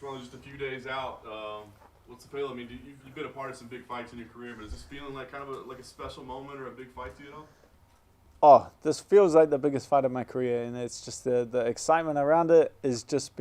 we're only just a few days out. What's the feel? I mean, you've been a part of some big fights in your career, but is this feeling like kind of like a special moment or a big fight to you at all? Oh, this feels like the biggest fight of my career, and it's just the excitement around it is just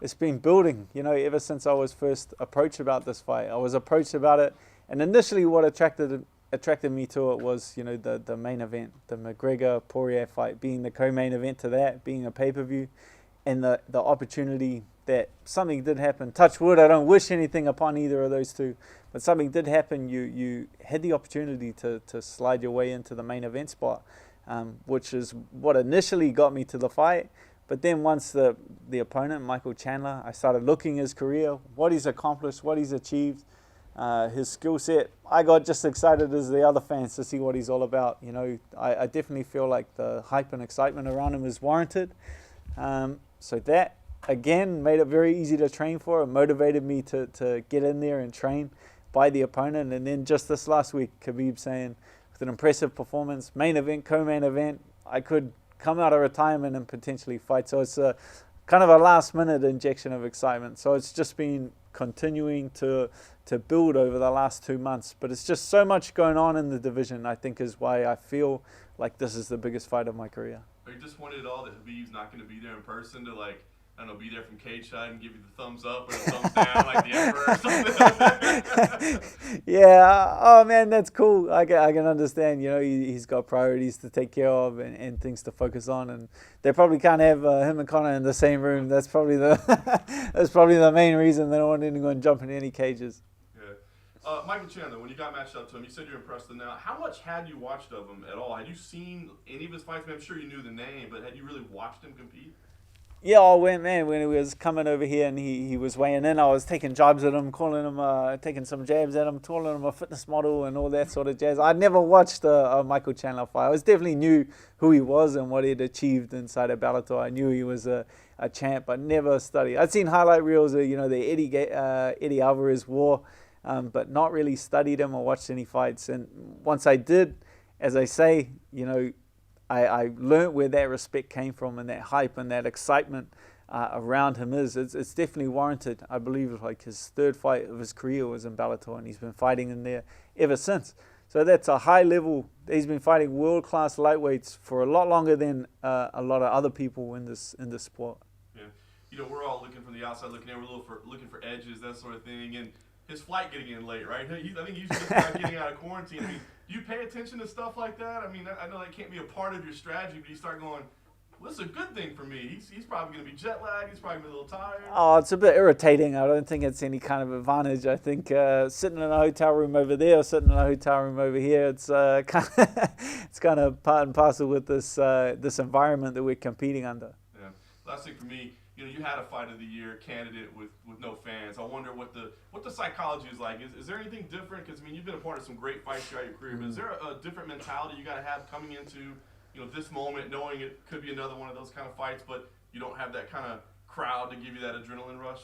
it's been building, ever since I was first approached about this fight. I was approached about it, and initially what attracted me to it was, the main event, the McGregor-Poirier fight, being the co-main event to that, being a pay-per-view, and the opportunity that something did happen. Touch wood, I don't wish anything upon either of those two, but something did happen. You had the opportunity to slide your way into the main event spot, which is what initially got me to the fight. But then once the opponent, Michael Chandler, I started looking at his career, what he's accomplished, what he's achieved, his skill set. I got just excited as the other fans to see what he's all about. I definitely feel like the hype and excitement around him is warranted. So that, again, made it very easy to train for. It motivated me to get in there and train by the opponent. And then just this last week, Khabib saying, with an impressive performance, main event, co-main event, I could come out of retirement and potentially fight. So it's a kind of a last-minute injection of excitement. So it's just been continuing to build over the last 2 months. But it's just so much going on in the division, I think, is why I feel like this is the biggest fight of my career. Are you disappointed at all that Habib's not going to be there in person to, like, I don't know, be there from cage side and give you the thumbs up or the thumbs down like the Emperor or something? Yeah, oh man, that's cool. I can understand, he's got priorities to take care of and things to focus on, and they probably can't have him and Conor in the same room. That's probably the main reason they don't want anyone jumping in any cages. Michael Chandler, when you got matched up to him, you said you're impressed with him now. How much had you watched of him at all? Had you seen any of his fights? I mean, I'm sure you knew the name, but had you really watched him compete? Yeah, when he was coming over here and he was weighing in, I was taking jabs at him, calling him, taking some jabs at him, calling him a fitness model and all that sort of jazz. I'd never watched a Michael Chandler fight. I was definitely knew who he was and what he'd achieved inside of Bellator. I knew he was a champ, but never studied. I'd seen highlight reels of, the Eddie Alvarez war, but not really studied him or watched any fights. And once I did, as I say, I learned where that respect came from and that hype and that excitement around him is. It's definitely warranted. I believe like his third fight of his career was in Bellator, and he's been fighting in there ever since. So that's a high level. He's been fighting world-class lightweights for a lot longer than a lot of other people in this sport. Yeah, we're all looking from the outside, looking in. We're looking for edges, that sort of thing, and his flight getting in late, right? I think he's just getting out of quarantine. I mean, do you pay attention to stuff like that? I mean, I know that can't be a part of your strategy, but you start going, well, this is a good thing for me. He's probably going to be jet lagged. He's probably going to be a little tired. Oh, it's a bit irritating. I don't think it's any kind of advantage. I think sitting in a hotel room over there or sitting in a hotel room over here, it's kind of part and parcel with this environment that we're competing under. Yeah. Last thing for me, you had a Fight of the Year candidate with no fans. I wonder what the psychology is like. Is there anything different? Because, I mean, you've been a part of some great fights throughout your career, but is there a different mentality you got to have coming into this moment, knowing it could be another one of those kind of fights, but you don't have that kind of crowd to give you that adrenaline rush?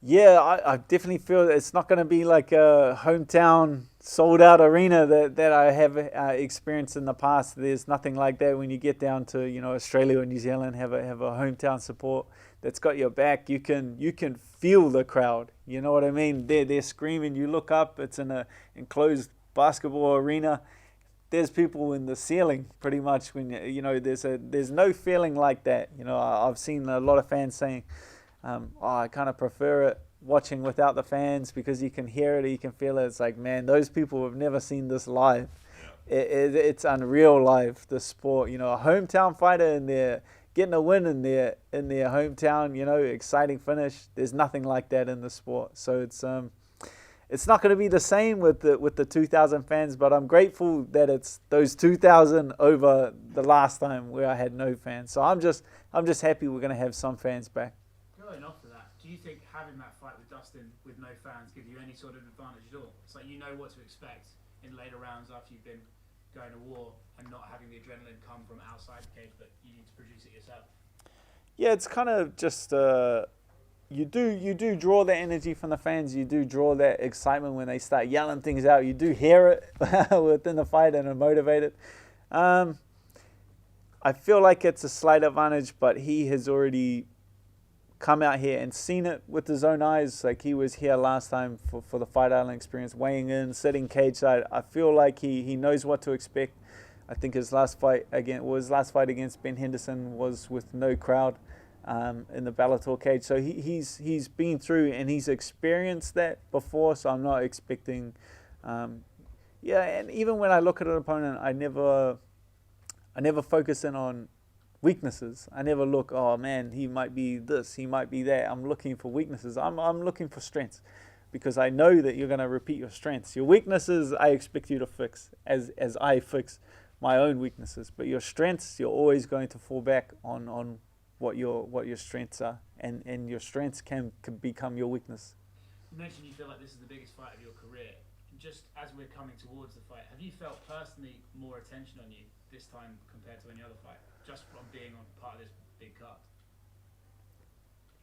Yeah, I definitely feel that it's not going to be like a hometown sold-out arena that I have experienced in the past. There's nothing like that when you get down to Australia or New Zealand, have a hometown support that's got your back. You can feel the crowd. You know what I mean? They're screaming. You look up. It's in a enclosed basketball arena. There's people in the ceiling pretty much. When there's no feeling like that. I've seen a lot of fans saying, I kind of prefer it watching without the fans because you can hear it, or you can feel it. It's like, man, those people have never seen this live. Yeah. It's unreal live, the sport. A hometown fighter in there getting a win in their hometown, exciting finish. There's nothing like that in the sport. So it's not going to be the same with the 2,000 fans, but I'm grateful that it's those 2,000 over the last time where I had no fans. So I'm just happy we're going to have some fans back. Going off of that, do you think having that fight with Dustin with no fans give you any sort of advantage at all? It's like you know what to expect in later rounds after you've been going to war and not having the adrenaline come from outside the cage, but you need to produce it yourself. Yeah, it's kind of just you do draw that energy from the fans. You do draw that excitement when they start yelling things out. You do hear it within the fight and are motivated. I feel like it's a slight advantage, but he has already come out here and seen it with his own eyes. Like, he was here last time for the Fight Island experience, weighing in, sitting cage side. I feel like he knows what to expect. I think his last fight against Ben Henderson was with no crowd in the Bellator cage. So he's been through and he's experienced that before. So I'm not expecting. And even when I look at an opponent, I never focus in on weaknesses. I never look, oh man, he might be this, he might be that. I'm looking for weaknesses. I'm looking for strengths, because I know that you're going to repeat your strengths. Your weaknesses, I expect you to fix as I fix my own weaknesses. But your strengths, you're always going to fall back on what your strengths are, and your strengths can become your weakness. You mentioned you feel like this is the biggest fight of your career. Just as we're coming towards the fight, have you felt personally more attention on you this time compared to any other fight, just from being on part of this big card?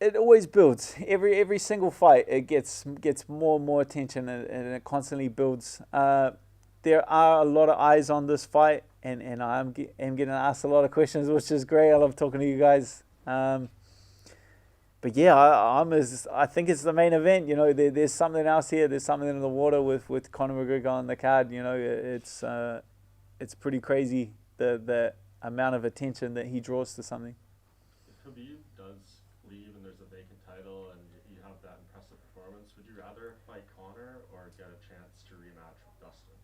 It always builds. Every single fight, it gets more and more attention, and it constantly builds. There are a lot of eyes on this fight, and I'm getting asked a lot of questions, which is great. I love talking to you guys. But yeah, I think it's the main event. You know, there's something else here. There's something in the water with Conor McGregor on the card. You know, it's pretty crazy the amount of attention that he draws to something. If Khabib does leave and there's a vacant title and you have that impressive performance, would you rather fight Conor or get a chance to rematch with Dustin?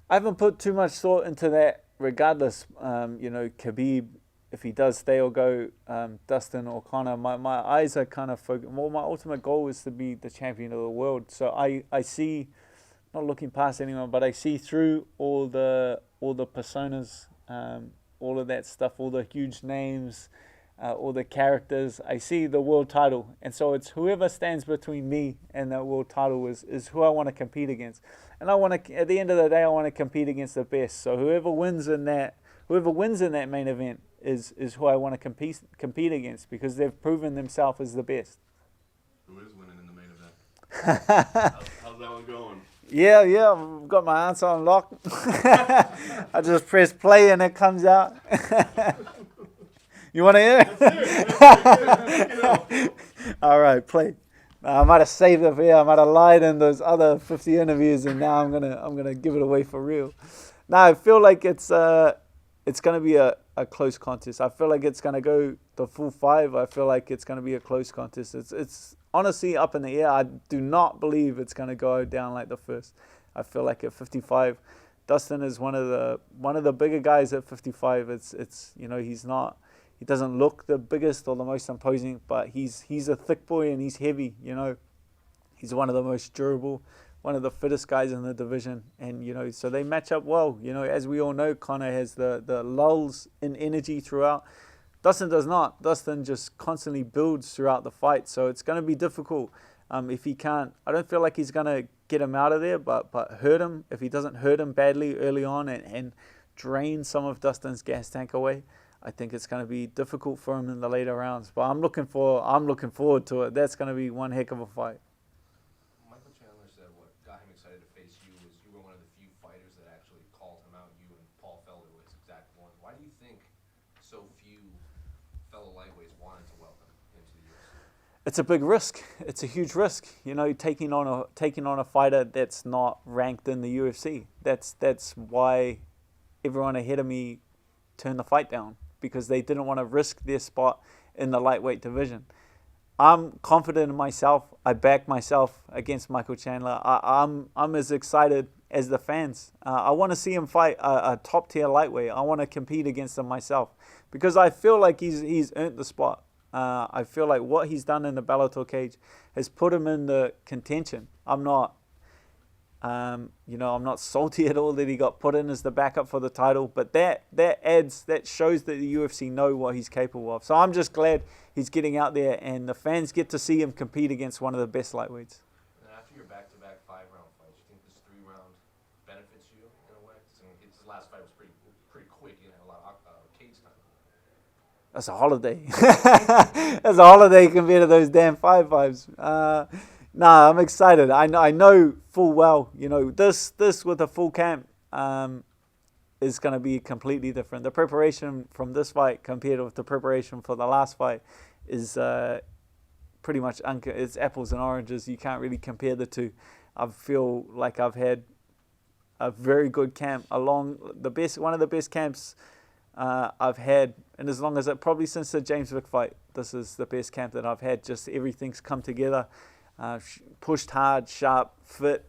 I haven't put too much thought into that. Regardless, you know, Khabib, if he does stay or go, Dustin or Conor, my eyes are kind of focused. Well, my ultimate goal is to be the champion of the world. So I see, not looking past anyone, but I see through all the personas, all of that stuff, all the huge names, all the characters. I see the world title, and so it's whoever stands between me and that world title is who I want to compete against. And I want to, at the end of the day, I want to compete against the best. So whoever wins in that main event is who I want to compete against, because they've proven themselves as the best. Who is winning in the main event? how's that one going? Yeah, I've got my answer on lock. I just press play and it comes out. You want to hear? All right, play. I might have saved it for you. I might have lied in those other 50 interviews, and now I'm gonna give it away for real. Now I feel like it's gonna be a close contest. I feel like it's gonna go the full 5. I feel like it's gonna be a close contest. It's honestly up in the air. I do not believe it's gonna go down like the first. I feel like at 55, Dustin is one of the bigger guys at 55. It's you know, he doesn't look the biggest or the most imposing, but he's a thick boy and he's heavy. You know, he's one of the most durable, one of the fittest guys in the division, and you know, so they match up well. You know, as we all know, Conor has the lulls in energy throughout. Dustin does not. Dustin just constantly builds throughout the fight, so it's going to be difficult. If he can't, I don't feel like he's going to get him out of there, but hurt him. If he doesn't hurt him badly early on and drain some of Dustin's gas tank away, I think it's going to be difficult for him in the later rounds. But I'm looking forward to it. That's going to be one heck of a fight. Michael Chandler said what got him excited to face you was you were one of the few fighters that actually called him out. You and Paul Felder was exact one. Why do you think so few fellow lightweights wanted to welcome him to the UFC? It's a big risk. It's a huge risk. You know, taking on a fighter that's not ranked in the UFC. That's why everyone ahead of me turned the fight down, because they didn't want to risk their spot in the lightweight division. I'm confident in myself. I back myself against Michael Chandler. I'm as excited as the fans. I want to see him fight a top tier lightweight. I want to compete against him myself, because I feel like he's earned the spot. I feel like what he's done in the Bellator cage has put him in the contention. I'm not salty at all that he got put in as the backup for the title, but that shows that the UFC know what he's capable of. So I'm just glad he's getting out there and the fans get to see him compete against one of the best lightweights. And after your back-to-back 5-round fights, you think this 3-round benefits you in a way? His last fight was pretty quick. You had a lot of cage time. That's a holiday. That's a holiday compared to those damn 5-5s. Nah, I'm excited. I know full well, you know, this with a full camp is going to be completely different. The preparation from this fight compared with the preparation for the last fight is pretty much it's apples and oranges. You can't really compare the two. I feel like I've had a very good camp, one of the best camps I've had, and as long as probably since the James Vick fight, this is the best camp that I've had. Just everything's come together, pushed hard, sharp, fit,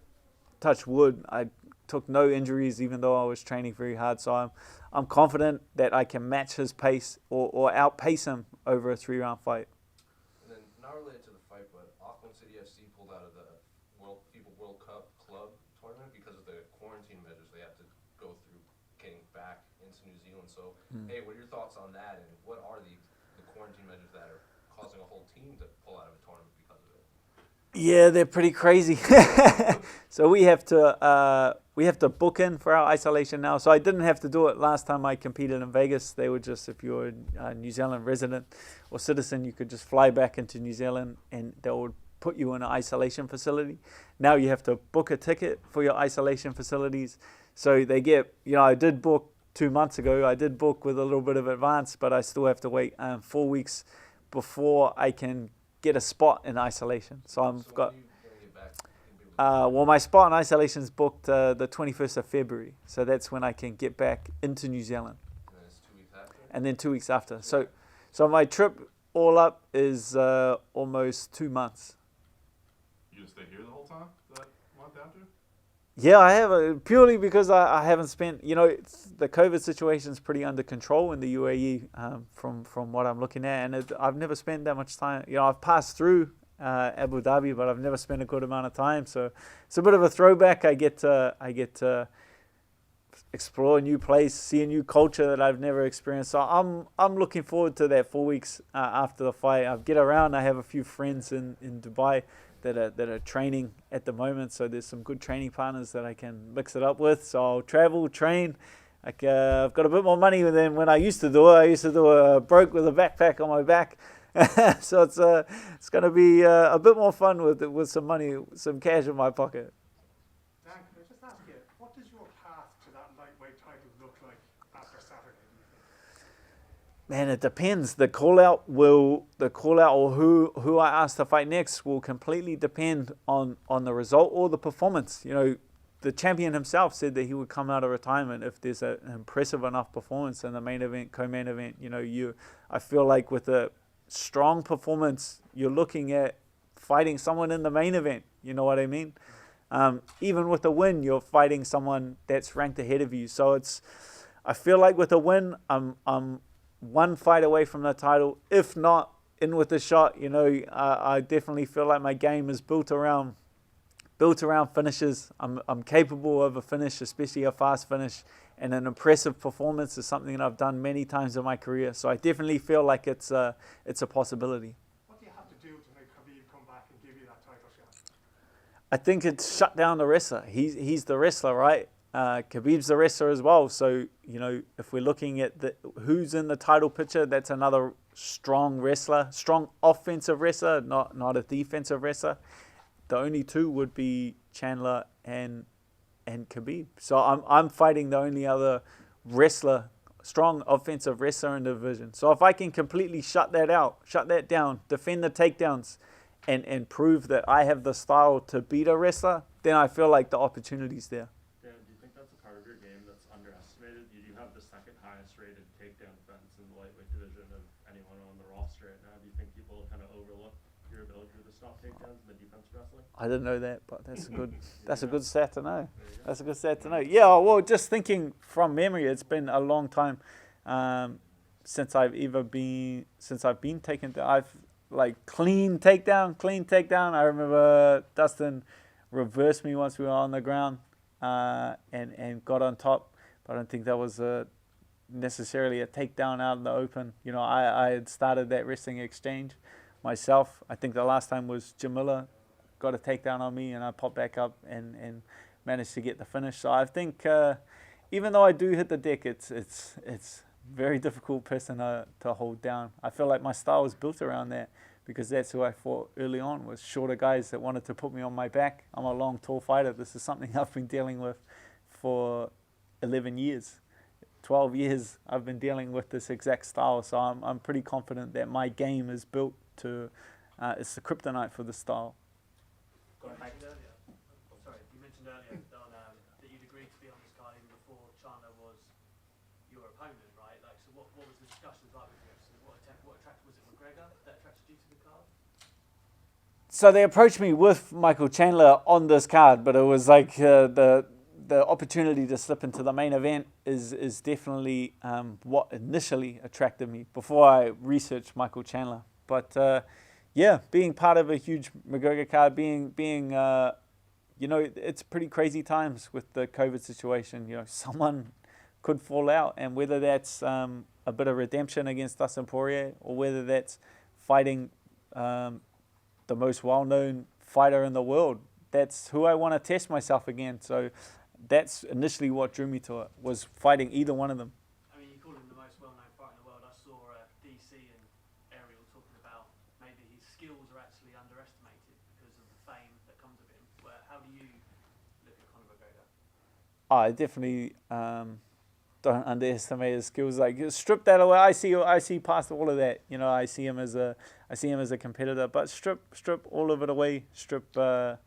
touch wood. I took no injuries even though I was training very hard, so I'm confident that I can match his pace or outpace him over a 3-round fight. And then, not related to the fight, but Auckland City FC pulled out of the FIBA World Cup club tournament because of the quarantine measures they have to go through getting back into New Zealand. So, hey, what are your thoughts on that, and what are the quarantine measures that are causing a whole team to pull out of a tournament because of it? Yeah, they're pretty crazy. So we have to book in for our isolation now. So I didn't have to do it last time I competed in Vegas. They were just, if you were a New Zealand resident or citizen, you could just fly back into New Zealand and they would put you in an isolation facility. Now you have to book a ticket for your isolation facilities. So they get, I did book 2 months ago. I did book with a little bit of advance, but I still have to wait 4 weeks before I can get a spot in isolation. So When are you gonna get back? well, my spot in isolation is booked the 21st of February. So that's when I can get back into New Zealand. And then it's 2 weeks after? And then 2 weeks after. So my trip all up is almost 2 months. You gonna stay here the whole time? That month after? Yeah, I have, purely because I haven't spent, the COVID situation is pretty under control in the UAE from what I'm looking at. And I've never spent that much time. I've passed through Abu Dhabi, but I've never spent a good amount of time. So it's a bit of a throwback. I get to explore a new place, see a new culture that I've never experienced. So I'm looking forward to that 4 weeks after the fight. I get around. I have a few friends in Dubai that are training at the moment. So there's some good training partners that I can mix it up with. So I'll travel, train. I've got a bit more money than when I used to do it. I used to do a broke with a backpack on my back. So it's going to be a bit more fun with some money, some cash in my pocket. Dan, can I just ask you, what does your path to that lightweight title look like after Saturday, do you think? Man, it depends. The call out or who I ask to fight next will completely depend on the result or the performance. The champion himself said that he would come out of retirement if there's an impressive enough performance in the main event, co-main event. I feel like with a strong performance, you're looking at fighting someone in the main event. You know what I mean? Even with a win, you're fighting someone that's ranked ahead of you. So I feel like with a win, I'm one fight away from the title. If not, in with a shot. I definitely feel like my game is built around finishes. I'm capable of a finish, especially a fast finish, and an impressive performance is something that I've done many times in my career. So I definitely feel like it's a possibility. What do you have to do to make Khabib come back and give you that title shot? I think it's shut down the wrestler. He's the wrestler, right? Khabib's the wrestler as well. So if we're looking at who's in the title picture, that's another strong wrestler, strong offensive wrestler, not a defensive wrestler. The only two would be Chandler and Khabib. So I'm fighting the only other wrestler, strong offensive wrestler in the division. So if I can completely shut that down, defend the takedowns, and prove that I have the style to beat a wrestler, then I feel like the opportunity's there. Dan, do you think that's a part of your game that's underestimated? You do have the second highest rated takedown defense in the lightweight division of anyone on the roster right now. Do you think people kind of overlook your ability to stop takedowns in the defense wrestling? I didn't know that, but that's a good stat to know. That's a good stat to know. Yeah, well, just thinking from memory, it's been a long time since I've been taken down. I've clean takedown. I remember Dustin reversed me once we were on the ground and got on top, but I don't think that was necessarily a takedown out in the open. I had started that wrestling exchange myself. I think the last time was Jamila got a takedown on me and I popped back up and managed to get the finish. So I think even though I do hit the deck, it's very difficult person to hold down. I feel like my style was built around that because that's who I fought early on, was shorter guys that wanted to put me on my back. I'm a long, tall fighter. This is something I've been dealing with for 11 years. 12 years I've been dealing with this exact style, so I'm pretty confident that my game is built to, it's the kryptonite for the style. You mentioned earlier, you mentioned earlier that you'd agreed to be on this card even before Chandler was your opponent, right? Like, so what was the discussions like with you? So what attracted, was it McGregor that attracted you to the card? So they approached me with Michael Chandler on this card, but it was like the opportunity to slip into the main event is definitely what initially attracted me before I researched Michael Chandler. But yeah, being part of a huge McGregor card, being you know, it's pretty crazy times with the COVID situation. You know, someone could fall out, and whether that's a bit of redemption against Dustin Poirier, or whether that's fighting the most well-known fighter in the world, that's who I want to test myself against. So that's initially what drew me to it, was fighting either one of them. I mean, you call him the most well-known fighter in the world. I saw DC and Ariel talking about maybe his skills are actually underestimated because of the fame that comes with him. How do you look at Conor McGregor? I definitely don't underestimate his skills. Like, strip that away. I see past all of that. You know, I see him as a competitor. But strip all of it away. Strip the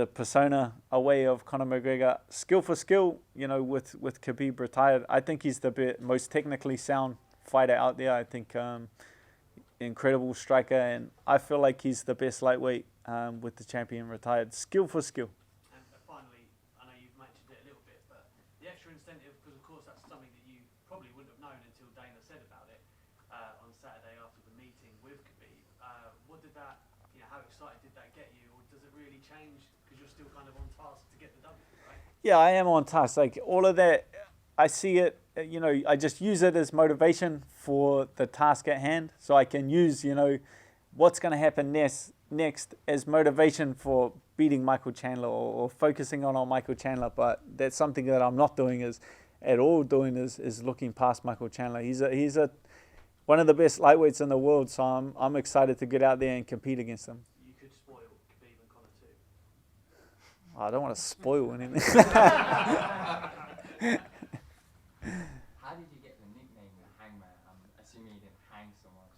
persona away of Conor McGregor. Skill for skill, you know, with Khabib retired, I think he's the most technically sound fighter out there. I think incredible striker, and I feel like he's the best lightweight with the champion retired. Skill for skill. And finally, I know you've mentioned it a little bit, but the extra incentive, because of course that's something that you probably wouldn't have known until Dana said about it on Saturday after the meeting with Khabib. What did that, you know, how excited did that get you, or does it really change because you're still kind of on task to get the W, right? Yeah, I am on task. Like, all of that, I see it, you know, I just use it as motivation for the task at hand. So I can use, you know, what's going to happen next as motivation for beating Michael Chandler, or focusing on Michael Chandler. But that's something that I'm not doing is looking past Michael Chandler. He's one of the best lightweights in the world, so I'm excited to get out there and compete against him. You could spoil Khabib and Conor too. I don't want to spoil anything. How did you get the nickname the Hangman? I'm assuming you didn't hang someone.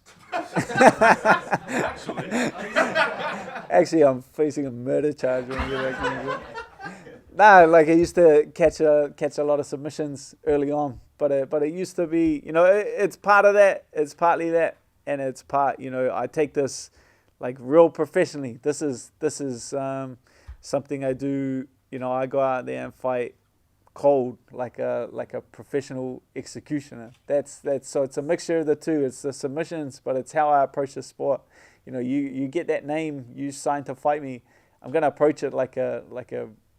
Actually, I'm facing a murder charge when I get back in. No, like, I used to catch a lot of submissions early on, but it used to be, you know, it's part of that, it's partly that, and it's part, you know, I take this like real professionally. This is something I do, you know, I go out there and fight cold like a professional executioner. That's so it's a mixture of the two. It's the submissions, but it's how I approach the sport. You know, you get that name, you sign to fight me, I'm gonna approach it like a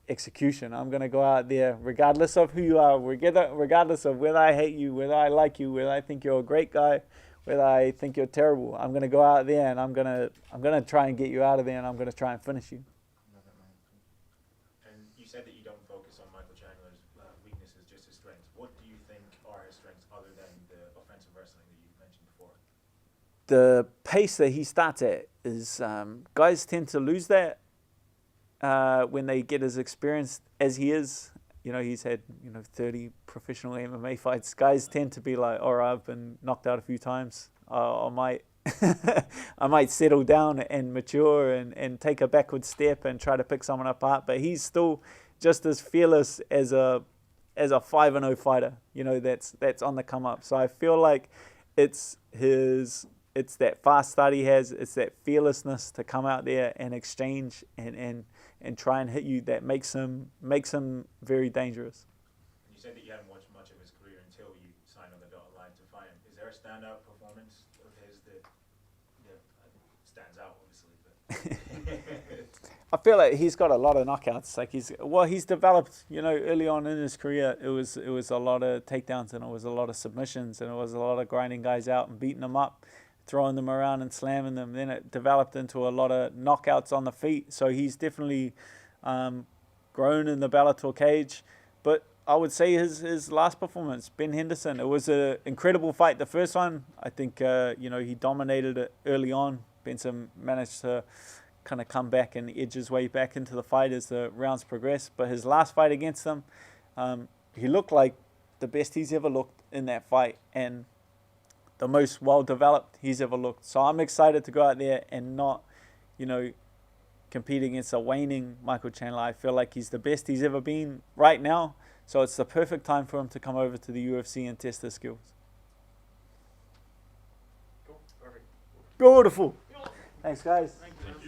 execution. I'm gonna go out there regardless of who you are, regardless of whether I hate you, whether I like you, whether I think you're a great guy, whether I think you're terrible. I'm gonna go out there and I'm gonna try and get you out of there, and I'm gonna try and finish you. And you said that you don't focus on Michael Chandler's weaknesses, just his strengths. What do you think are his strengths other than the offensive wrestling that you mentioned before? The pace that he starts at is, guys tend to lose that when they get as experienced as he is. You know, he's had, you know, 30 professional MMA fights. Guys tend to be like, all right, I've been knocked out a few times. I might I might settle down and mature and take a backward step and try to pick someone apart. But he's still just as fearless as a 5-0 fighter, you know, that's on the come up. So I feel like it's that fast start he has, it's that fearlessness to come out there and exchange and try and hit you that makes him very dangerous. And you said that you hadn't watched much of his career until you signed on the dotted line to fight him. Is there a standout performance of his that stands out, obviously? But I feel like he's got a lot of knockouts. Like he's developed, you know, early on in his career, it was a lot of takedowns, and it was a lot of submissions, and it was a lot of grinding guys out and beating them up, throwing them around and slamming them. Then it developed into a lot of knockouts on the feet. So he's definitely grown in the Bellator cage. But I would say his last performance, Ben Henderson, it was an incredible fight. The first one, I think, you know, he dominated it early on. Benson managed to kind of come back and edge his way back into the fight as the rounds progressed. But his last fight against him, he looked like the best he's ever looked in that fight and the most well developed he's ever looked. So I'm excited to go out there and not, compete against a waning Michael Chandler. I feel like he's the best he's ever been right now. So it's the perfect time for him to come over to the UFC and test his skills. Cool, perfect. Beautiful. Thanks, guys. Thank you.